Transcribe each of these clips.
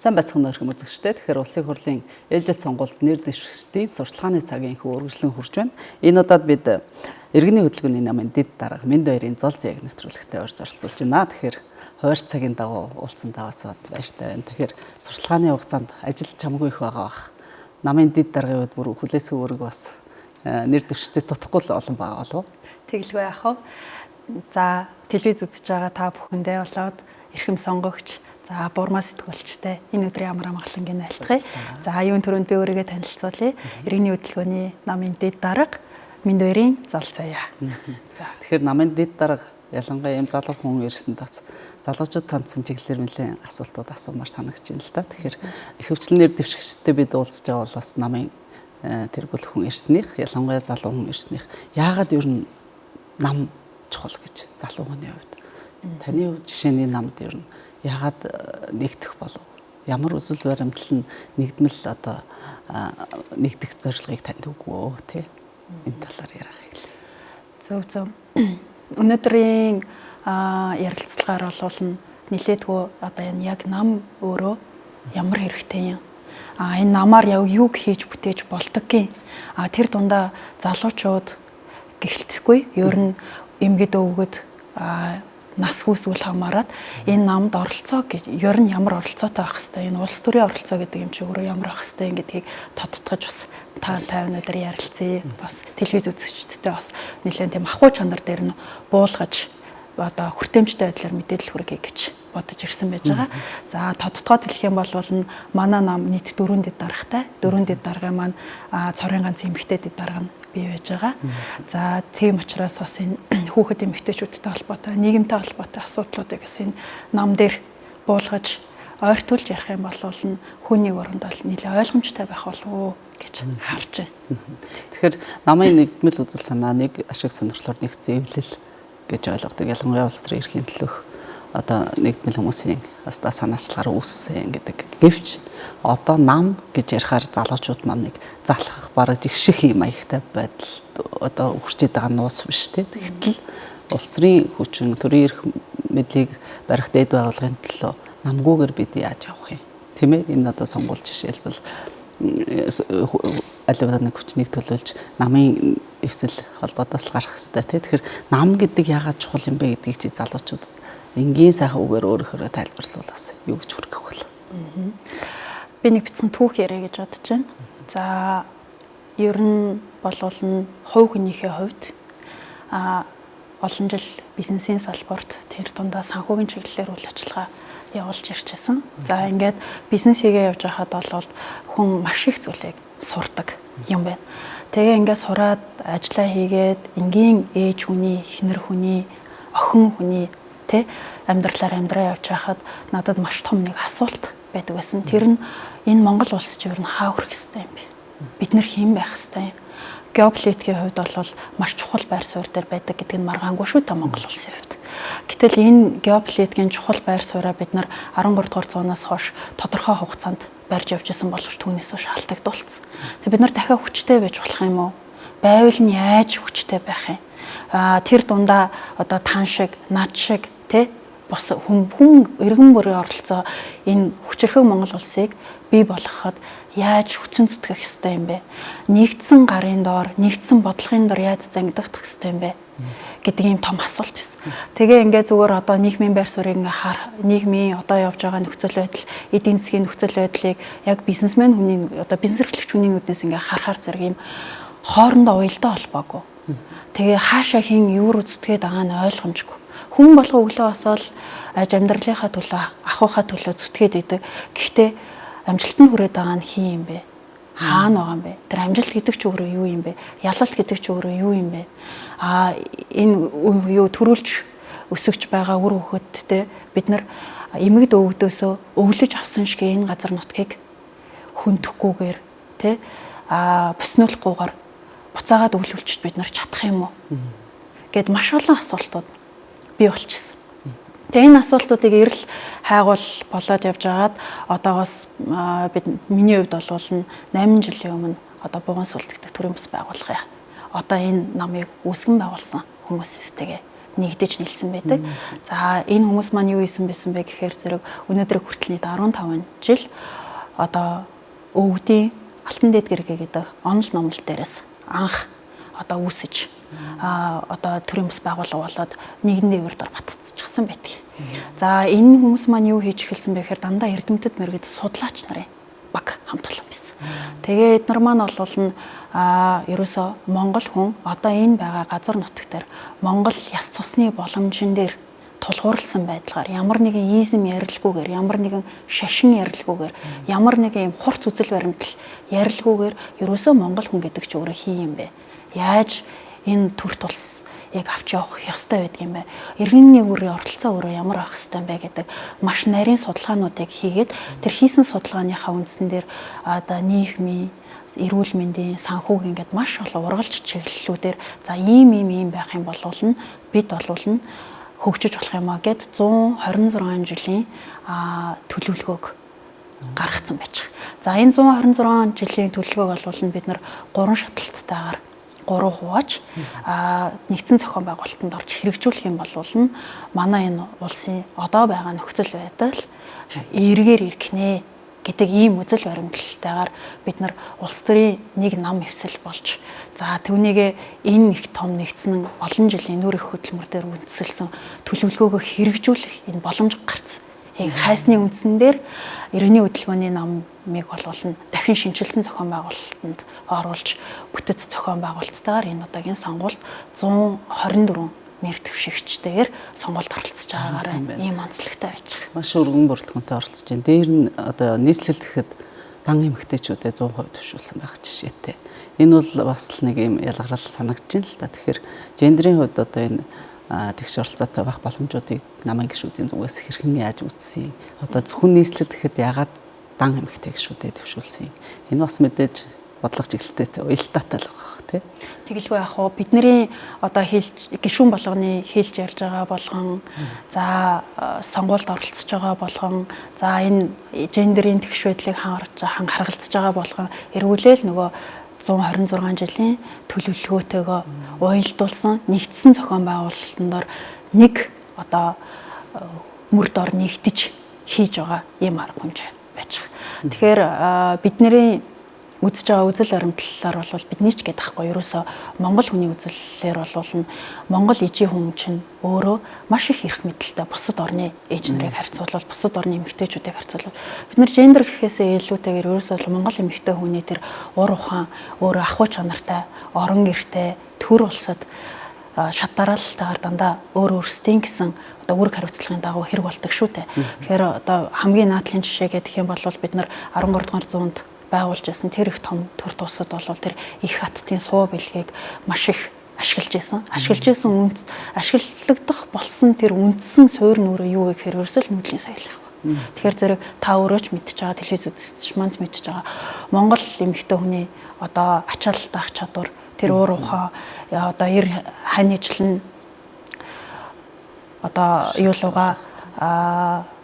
Сайн байцгаана өрх үзэгчтэй. Тэгэхээр улсын хурлын ээлжид сонгуульд нэр дэвшигчдийн сурталчилгааны цагийн хүү үргэлжлэн хурж байна. Энэ удаад бид иргэний хөдөлгөөний намын дэд дарга Мэнд баярын зол зээг нэвтрүүлэгтээ орж оролцуулж байна. Тэгэхээр хойр цагийн дагуу уулзсан таваас баяртай байна. Тэгэхээр сурталчилгааны хугацаанд ажил чамгүй их байгаа бах. Намын дэд даргын үед бүр хүлээсэн үүрэг бас нэр дэвшигчдэд тутахгүй л олон байгаа болов уу? Тэгэлгүй яах вэ? За, телевиз үзэж байгаа та бүхэндээ болоод эрхэм сонгогч, за бурмаа сэтгүүлчтэй энэ өдрийн амар амгалангийн айлтгая. За, юун төрөнд би өөрийгөө танилцуулъя. Иргэний хөдөлгөөний намын дэд дарга Мэнд баярын зол заяа. За, тэгэхээр намын дэд дарга ялангуяа юм залуу хүн ирсэн тас залуучууд тандсан чиглэлээр нэлээд асуултууд асуумаар санагдаж байна л да. Тэгэхээр их хвчлэн нэр дэвшигчтэй бид уулзж байгаа бол бас намын тэр бүл хүн ирснийх, ялангуяа залуу хүн ирснийх яагаад ер нь нам чухал гэж залуу хүний хувьд. Таны хувьд жишээний намд ер нь яагаад нэгдэх болов? Ямар өсөл баримтлал нь нэгдмэл одоо нэгдэх зорилгыг танд өгвөө тий? Энэ талаар ярих хэлээ. Зөв. Өнөөдрийн ярилцлагаар болвол нилээдгүй одоо энэ яг нам өөрөө ямар хэрэгтэй юм? Энэ намаар юу хийж бүтээж болдоггүй. Тэр дундаа залуучууд гихэлцгүй ер нь эмгэд өвгөд нас хүүсвэл хамаарат энэ намд оролцоо гэж ер нь ямар оролцоотой байх хэвээр энэ улс төрийн оролцоо гэдэг юм чи өөрөө ямар байх хэвээр гэдгийг тодтогч бас та өнөөдөр ярилцъя. Бас телевиз үзэгчдтэй бас нэлээд тийм ахуй чанар дээр нь буулгаж одоо хүртээмжтэй байдлаар мэдээлэл хүргэе гэж бодож ирсэн байж байгаа. За тодтогоод хэлэх юм бол манай нам нийт 4 дэд даргатай. 4 дэд дарга маань цорын ганц эмэгтэй дэд дарга нь бий байж байгаа. За тийм учраас бас энэ хүүхэд эмэгтэйчүүдтэй холбоотой, нийгэмтэй холбоотой асуудлуудыг бас энэ нам дээр буулгаж ойртуулж ярих юм бол хүний өрөнд бол нэлээд ойлгомжтой байх болов уу гэж харж байна. Тэгэхээр намын нэгдмэл үзэл санаа нэг ашиг сонирхлоор нэг зэвлэл гэж ойлгодог. Ялангуяа улс төрийн эрхийн төлөх одоо нэгдмэл хүмүүсийн хастаа санаачлагаар үүссэн гэдэг. Гэвч одоо нам гэж ярихаар залуучууд маань нэг залхах бараг жигших юм аягтай байдал одоо хүрчээд байгаа нуус биш тий. Тэгтэл улс төрийн хүчин төрийн эрх мэдлийг барих дэд байгууллагын төлөө намгүйгээр бид яаж явах юм? Тийм ээ? Энэ одоо сонгуул жишээлбэл аль нэг хүчнийг төлөөлж намын эвсэл холбоотоос гарах хэрэгтэй тий. Тэгэхээр нам гэдэг яагаад чухал юм бэ гэдгийг чи залуучууд энгийн сайхан үгээр өөрөөрөө тайлбарлавал бас юу гэж хүргэх вэ? Би нэг бицэн түүх яриа гэж бодож байна. За ер нь болвол хувь хүнийхээ хувьд олон жил бизнесийн салбарт тэр дундаа санхүүгийн чиглэлээр үйл ажиллагаа явуулж ирчихсэн. За ингээд бизнес хийгээ явж байхад бол хүн маш их зүйлийг сурдаг юм байна. Тэгээ ингээд сураад ажиллаа хийгээд энгийн ээж хүний, эхнэр хүний, охин хүний тэ амьдралаа явж байхад надад маш том нэг асуулт байдаг байсан. Тэр нь энэ Монгол улс чинь ер нь хаа хүрэх хэвтэй юм бэ? Бид нэр хэн байх хэвтэй юм? Геополитикийн хувьд бол маш чухал байр суурь дээр байдаг гэдэг нь маргаангүй шүү дээ Монгол улсын хувьд. Гэтэл энэ геополитикийн чухал байр сууриа бид нар 13 дугаар зуунаас хойш тодорхой хугацаанд барьж явж исэн боловч түүнээс хойш алдагдуулсан. Тэгээ бид нар дахиад хүчтэй байж болох юм уу? Байвал нь яаж хүчтэй байх юм? Тэр дундаа одоо тан шиг, над шиг тэ бос хүн иргэн бүрийн оролцоо энэ хүчирхэг Монгол улсыг бий болгоход яаж хүчин зүтгэх ёстой юм бэ? Нэгдсэн гарын доор, нэгдсэн бодлогын доор яаж зангидах ёстой юм бэ? Гэдэг ийм том асуулт байсан. Тэгээ ингээд зүгээр одоо нийгмийн байр суурийг ингээ нийгмийн одоо явж байгаа нөхцөл байдал, эдийн засгийн нөхцөл байдлыг яг бизнесмен хүний одоо бизнес эрхлэгч хүний нүднээс ингээ харахаар зэрэг ийм хоорондоо уялдаа холбоогүй. Тэгээ хаашаа хин юу руу зүтгээд байгаа нь ойлгомжгүй. Хүн болго өглөө босоод амьдралынхаа төлөө, ахуйхаа төлөө зүтгээд идэг. Гэхдээ амжилтанд хүрээд байгаа нь хин юм бэ? Хаана байгаа юм бэ? Тэр амжилт гэдэг ч өөрөө юу юм бэ? Ялалт гэдэг ч өөрөө юу юм бэ? Энэ юу төрүүлж өсөж байгаа үр хөвгөдтэй бид нар эмэгд өвгдөөсөө өглөж авсан шиг энэ газар нутгийг хөндөхгүйгээр тэ бүснүүлэхгүйгээр буцаагаад өглөвлчд бид нар чадах юм уу? Гэт маш олон асуултууд бий болчихсон. Тэгээ энэ асуултуудыг эрэл хайгуул болоод явж байгаад одоогоос бид миний хувьд бол 8 жилийн өмнө одоо Буган сүлдэгдэх төрийн бас байгуулах. Одоо энэ намыг үүсгэн байгуулсан хүмүүстэйгээ нэгдэж нэлсэн байдаг. За энэ хүмүүс маань юу хийсэн бэ гэхээр зэрэг өнөөдөр хүртэл 15 жил одоо өвгдийн Алтан дээд гэргээ гэдэг онол номлол дээрээс анх одоо үүсэж одоо төрийн бас байгууллага болоод нийгмийн үр дор баттцчихсан байдаг. За энэ хүмүүс маань юу хийж эхэлсэн бэ гэхээр дандаа эрдэмтэд мэргэд судлаач нарын баг хамт олон байсан. Тэгээд эднэр маань болвол ерөөсөө Монгол хүн одоо энэ байгаа газар нутаг дээр Монгол яс цусны боломжин дээр тулгуурласан байдлаар ямар нэгэн изм ярилгүйгээр, ямар нэгэн шашин ярилгүйгээр, ямар нэгэн юм хурц үзэл баримтал ярилгүйгээр ерөөсөө Монгол хүн гэдэг ч өөрөө хий юм бэ? Яаж энэ төр тулс яг авч явах ёстой байдаг юм бэ? Иргэн нэгүрийн оролцоо өөрөө ямар авах ёстой юм бэ гэдэг маш нарийн судалгаануудыг хийгээд тэр хийсэн судалгааныхаа үндсэн дээр одоо нийгмийн эрүүл мэндийн санхүүгийн ингээд маш олон ургалж чиглэлүүдээр за ийм байх юм бол бид болвол хөгжиж болох юм а гэд 126 жилийн төлөвлөгөөг гаргацсан байж байгаа. За энэ 126 жилийн төлөвлөгөөг болвол бид нар 3 шатлалттайгаар 3 хувааж нэгдсэн зохион байгуулалтанд орж хэрэгжүүлэх юм бол манай энэ улсын одоо байгаа нөхцөл байдал эргээр иргэнэ гэдэг ийм үзэл баримталтайгаар бид нар улс төрийн нэг нам хэвсэл болж за түүнийгээ энэ их том нэгдсэн олон жилийн нүүр их хөдөлмөр дээр үндэслсэн төлөвлөгөөгөө хэрэгжүүлэх энэ боломж гарсан. Хайсны үндсэн дээр иргэний хөдөлгөөний намыг болвол дахин шинжилсэн зохион байгуулалтанд оруулж бүтэц зохион байгуулалттайгаар энэ удаагийн сонгуульд 124 нэр дэвшигчтэйгээр сонгуульд оролцож байгаагаар ийм онцлогтой байж байгаа. Маш өргөн бүрэлдэхүүнтэй оролцож байна. Дээр нь одоо нийслэл гэхэд дан эмэгтэйчүүдэд 100% төвшүүлсэн байх жишээтэй. Энэ бол бас нэг юм ялгарл санагдаж байна л да. Тэгэхээр гендерийн хувьд одоо энэ тэгш оролцоотой байх боломжуудыг намын гишүүдийн зүгээс хэрхэн яаж үүссэн? Одоо зөвхөн нийслэл гэхэд ягаад дан эмэгтэй гишүүдэд төвшүүлсэн? Энэ бас мэдээж бодлого чиглэлтэй уялдаатай л байгаа тий. Тэгэлгүй яг хоо бидний одоо гишүүн болгоны хэлж ярьж байгаа болгон за сонгуульд оролцож байгаа болгон за энэ гендерийн тэгш байдлыг харгалзаж байгаа болгон эргүүлээл нөгөө 126 жилийн төлөвлөгөөтэйгөө уялдуулсан нэгдсэн зохион байгуулалтанд нэг одоо мөр дор нэгдэж хийж байгаа юм арга хэмжээ байж байгаа. Тэгэхээр бидний үзэж байгаа үзэл баримтлалаар бол бидний ч гэдэг ахгүй ерөөсөө Монгол хүний үзэллэр бол Монгол ижийн хүн чинь өөрөө маш их эрх мэдэлтэй бусад орны ээж нарыг харьцуулбал бусад орны эмэгтэйчүүдийг харьцуулбал бид нар гендер гэхээсээ илүүтэйгээр ерөөсөө Монгол эмэгтэй хүний тэр ур ухаан өөрөө ахуй чанартай орон гэртэй төр улсад шат дараалтайгаар дандаа өөр өөрсдийн гэсэн одоо үүрэг хариуцлагын дагуу хэрэг болдог шүү дээ. Тэгэхээр одоо хамгийн наадлын жишээ гэх юм бол бид нар 13 дугаар зуунд байгуулж байсан тэр их том төр тусад бол тэр их хаттын суу бэлгийг маш их ашиглаж исэн ашиглагдах болсон тэр үндсэн суурь нүрэ юу гэхээр ерөөсөө нүүдлийн соёл юм. Тэгэхээр зэрэг та өөрөө ч мэдчихэж байгаа телевиз үзэгч манд мэдчихэж байгаа Монгол эмэгтэй хүний одоо ачаалттай ах чадвар тэр уур ухаан одоо эр ханижлан одоо юулууга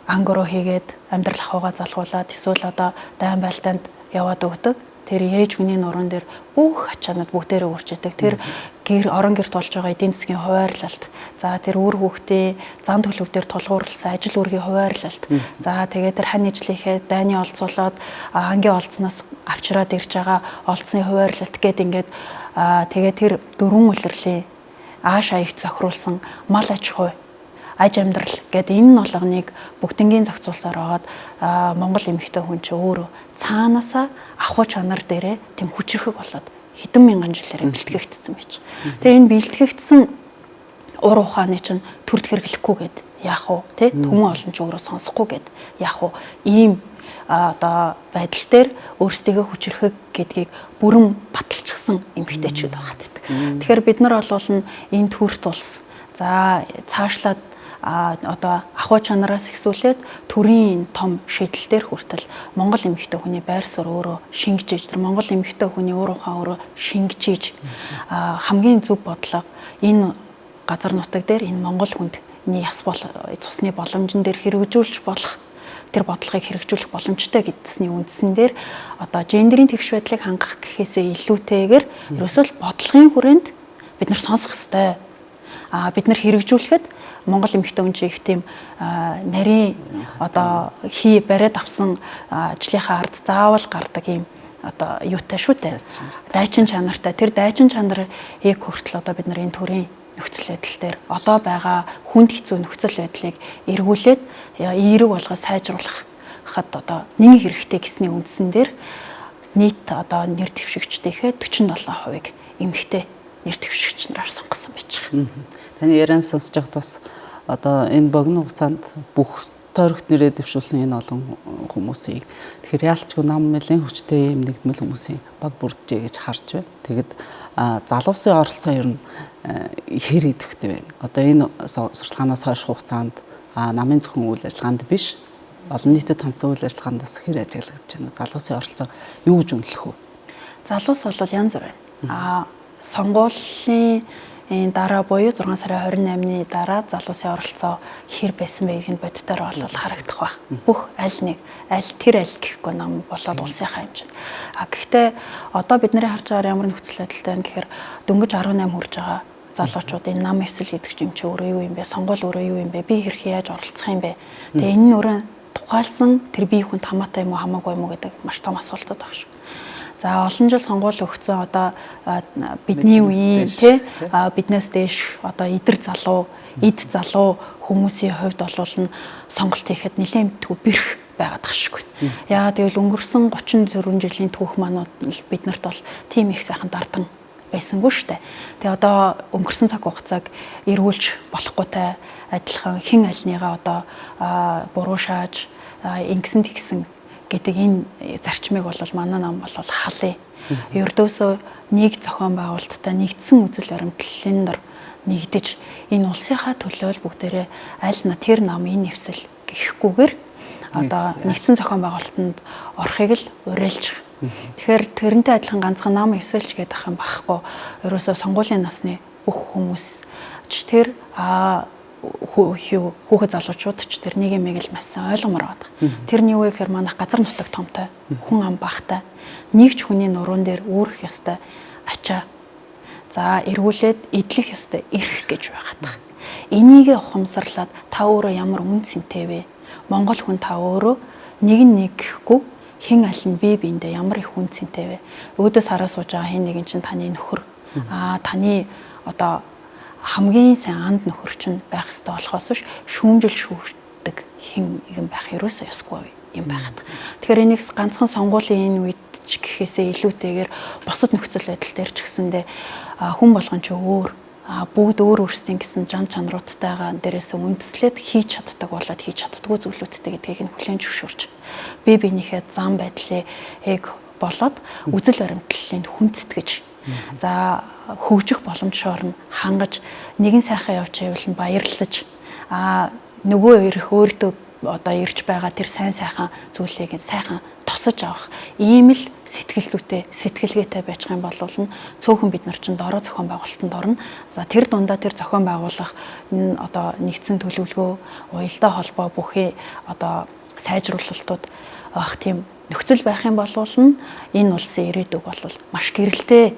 ангороо хийгээд амьдрал ахуйгаа залгуулад эсвэл одоо дайн байлдаанд яваад өгдөг. Тэр ээж хүний нуруунд дээр бүх ачаанууд бүгдээрээ үрж идэг. Тэр орон гэрт болж байгаа эдийн засгийн хуваарлалт. За тэр үр хүүхдийн зан төлөв дээр тулгуурласан ажил үргийн хуваарлалт. За тэгээд тэр хань ижлийнхээ дайны олзуулаад ангийн олцноос авчираад ирж байгаа олцны хуваарлалт гэд ингээд тэгээд тэр дөрвөн улирлын ааш аягт зохируулсан мал аж ахуй аж амьдрал гэдэг энэ noloгныг бүгднгийн зохицуулсаар байгаад Монгол эмэгтэй хүн ч өөрөө цаанаасаа ахуй чанар дээрээ тийм хүчрэхэг болоод хэдэн мянган жилээр бэлтгэгдсэн байж. Тэгээ энэ бэлтгэгдсэн ур ухааны чинь төрд хэрэглэхгүйгээд яах вэ? Тэ төмөн олон ч өөрөө сонсохгүйгээд яах вэ? Ийм одоо байдал дээр өөрсдийгөө хүчрэхэг гэдгийг бүрэн баталчихсан эмэгтэйчүүд байгаа гэдэг. Тэгэхээр бид нар бол энэ төрт улс за цаашлаад одоо ахуй чанараас ихсүүлээд төрийн том шийдэлтээр хүртэл Монгол эмэгтэй хүний байр суурь өөрөө шингэж, тэр Монгол эмэгтэй хүний ур ухаан өөрөө шингэж хамгийн зөв бодлого энэ газар нутаг дээр энэ Монгол хүндний цусны боломжн дээр хэрэгжүүлж болох тэр бодлогыг хэрэгжүүлэх боломжтой гэдсний үндсэн дээр одоо гендерийн тэгш байдлыг хангах гэхээсээ илүүтэйгээр ерөөсөө бодлогын хүрээнд бид нар сонсох ёстой. бид нар хэрэгжүүлэхэд Монгол эмэгтэй хүн чинь их тийм нарийн одоо хий бариад авсан ажлынхаа ард заавал гардаг юм одоо юутай шүү дээ. Дайчин чанартай. Тэр дайчин чанарыг хүртэл одоо бид нар энэ төрлийн нөхцөл байдал дээр одоо байгаа хүнд хэцүү нөхцөл байдлыг эргүүлээд эерэг болгож сайжруулах хад одоо нэг хэрэгтэй гэсний үндсэн дээр нийт одоо нэр дэвшигчдийнхээ 47%-ыг эмэгтэй нэр дэвшигч нараар сонгосон байж байгаа. Таны яриан сонсож байхад бас одоо энэ богино хугацаанд бүх тойрогт нэрээ дэвшүүлсэн энэ олон хүмүүсийг тэгэхээр яалчгүй нам нэлээд хүчтэй юм нэгдмэл хүмүүсийн баг бүрджээ гэж харж байна. Тэгэд залуусын оролцоо ер нь хэр идэвхтэй байна. Одоо энэ сурталчилгаанаас хойш хугацаанд намын зөвхөн үйл ажиллагаанд биш олон нийтэд танцсан үйл ажиллагаандас хэр ажиглагдаж байна. Залуусын оролцоо юу гэж үнэлэх вэ? Залуус бол янз бүр байна. Сонгуулийн дараа буюу 6 сарын 28-ны дараа залуусын оролцоо хэр байсан бэ гэдгийг бодитоор бол харагдах ба. Бүх аль тэр гэхгүй нам болоод улсынхаа хэмжээнд. Гэхдээ одоо бидний харж байгаа ямар нөхцөл байдалтай вэ гэхээр дөнгөж 18 хүрж байгаа залуучууд энэ нам эвсэл гэдэг юм чи өөрөө юу юм бэ? Сонгуул өөрөө юу юм бэ? Би хэрхэн яаж оролцох юм бэ? Тэгээ энэ нь өөрөө тухайлсан тэр бие хүнд хамаатай юм уу хамаагүй юм уу гэдэг маш том асуултууд байна шүү. За олон жил сонгуул өгсөн одоо бидний үеийн биднээс дээш одоо идэр залуу, эд залуу хүмүүсийн хувьд болвол нь сонголт хийхэд нэлээд мэдгүй бэрх байгаад тахшгүй. Яагаад гэвэл өнгөрсөн 30 4 жилийн түүх маань биднэрт бол тийм их сайхан дардан байсангүй шүү дээ. Тэгээ одоо өнгөрсөн цаг хугацааг эргүүлж болохгүйтай адилхан хэн альныгаа одоо буруу шааж ингэсэн тэгсэн гэдэг энэ зарчмыг бол манай нам бол халъя. Ердөөсөө нэг зохион байгуулалттай нэгдсэн үзэл баримтлалын дор нэгдэж энэ улсынхаа төлөө бүгдээрээ аль на тэр нам энэ нэвсэл гэхгүйгээр одоо нэгдсэн зохион байгуулалтанд орохыг л уриалж байгаа. Тэгэхээр тэрнтэй адилхан ганцхан нам нэвсэлж гэдэг ах юм байхгүй. Ерөөсөө сонгуулийн насны бүх хүмүүс тэр хүүхэд залуучууд ч тэр нэг юм л маш сайн ойлгомоор байгаа. Тэрний юу гэхээр манайх газар нутаг томтой, хүн ам багтай, нэгж хүний нуруунд дээр үүрэх ёстой ачаа. За эргүүлээд идэх ёстой эрх гэж байгаад. Энийг ухамсарлаад та өөрөө ямар үн цэнтэй вэ? Монгол хүн та өөрөө нэг гэхгүй хэн аль нь бие биендээ ямар их үн цэнтэй вэ? Өөдөөс хараа сууж байгаа хэн нэгэн чинь таны нөхөр. Таны одоо хамгийн сайн анд нөхөр чинь байх ёстой болохоос биш шүүмжил шүүгдэг хэн юм байх ерөөсөө ёсгүй юм байгаад. Тэгэхээр энийг ганцхан сонгуулийн энэ үед ч гэхээсээ илүүтэйгээр бусад нөхцөл байдал дээр ч гэсэндээ хүн болгон ч өөр бүгд өөр өөрсдийн гэсэн зам чанаруудтайгаа дээрээс үндэслээд хийж чаддаг болоод хийж чаддгүй зүйлүүдтэй гэдгийг нь хүлээн зөвшөөрч бие биенийхээ зам байдлыг болоод үзэл баримтлалыг хүндэтгэж за хөгжих боломжоор нь хангаж нэгэн сайхан явж байвал нь баярлаж нөгөө ирэх өөртөө одоо ирж байгаа тэр сайн сайхан зүйлийг сайхан тосож авах ийм л сэтгэл зүйтэй сэтгэлгээтэй байж байгаа юм бол нь цөөхөн бид нар чинь дорой зохион байгуулалтанд орно. За тэр дундаа тэр зохион байгуулах одоо нэгдсэн төлөвлөгөө уялдаа холбоо бүхий одоо сайжруулалтууд авах тийм нөхцөл байх юм бол нь энэ улсын ирээдүг бол маш гэрэлтэй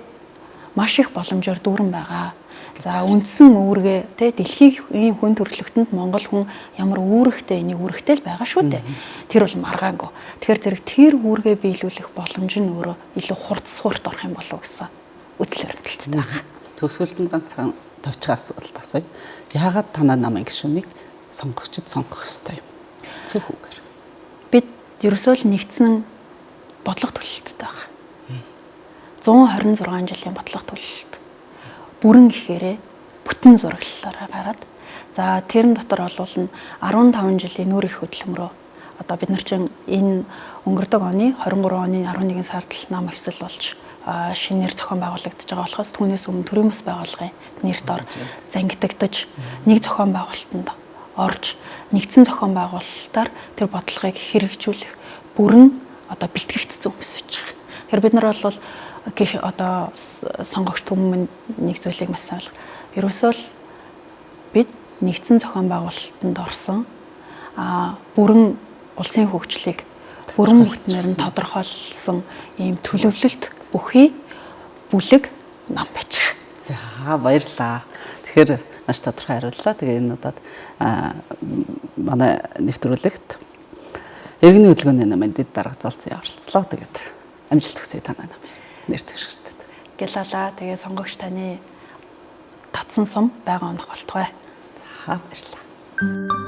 маш их боломжоор дүүрэн байгаа. За үндсэн үүргээ дэлхийн хүн төрөлхтөнд Монгол хүн ямар үүрэгтэй энийг үүрэгтэй л байгаа шүү дээ. Тэр бол маргаангүй. Тэгэхээр зэрэг тэр үүргээ биелүүлэх боломж нь өөрөө илүү хурцсуурт орох юм болов уу гэсэн үзэл баримталтай байгаа. Төгсгөлд ганцхан тавьчих асуулт асууя. Яагаад танаа намын гишүүнийг сонгогчд сонгох ёстой юм? Зөвхөөр. Бид ерөөсөө л нэгдсэн бодлого төлөлттэй байгаа. 126 жилийн бодлого төлөлт. Бүрэн гэхээрээ бүтэн зураглалаараа гараад за тэрэн дотор олвол нь 15 жилийн нүүр их хөдөлмөрөө одоо бид нар чинь энэ өнгөрдөг оны 23 оны 11 сард нам өвсөл болж шинээр зохион байгуулагдаж байгаа болохоос түүнээс өмнө төрийн бас байгууллагын нэрт ор зангидагдаж нэг зохион байгуулалтанд орж нэгдсэн зохион байгуулалтаар тэр бодлогыг хэрэгжүүлэх бүрэн одоо бэлтгэгдсэн хүмүүс байж байгаа. Тэгэхээр бид нар бол одоо сонгогч түмэн нэг зүйлийг маш сайн ойлгох. Ерөөсөө л бид нэгдсэн зохион байгуулалтанд орсон бүрэн улсын хөгжлийг бүрэн бүтнээр нь тодорхойлсон ийм төлөвлөлт бүхий бүлэг нам байж байгаа. За баярлалаа. Тэгэхээр маш тодорхой хариуллаа. Тэгээ энэ удаад манай нэвтрүүлэгт иргэний хөдөлгөөний намын дэд дарга залцсан оролцлоо. Тэгээд амжилт хүсье танаа намын нэр дэвшигчдэд. Гэлалаа. Тэгээ сонгогч таны татсан сум байгаа онох болтугай. За баярлалаа.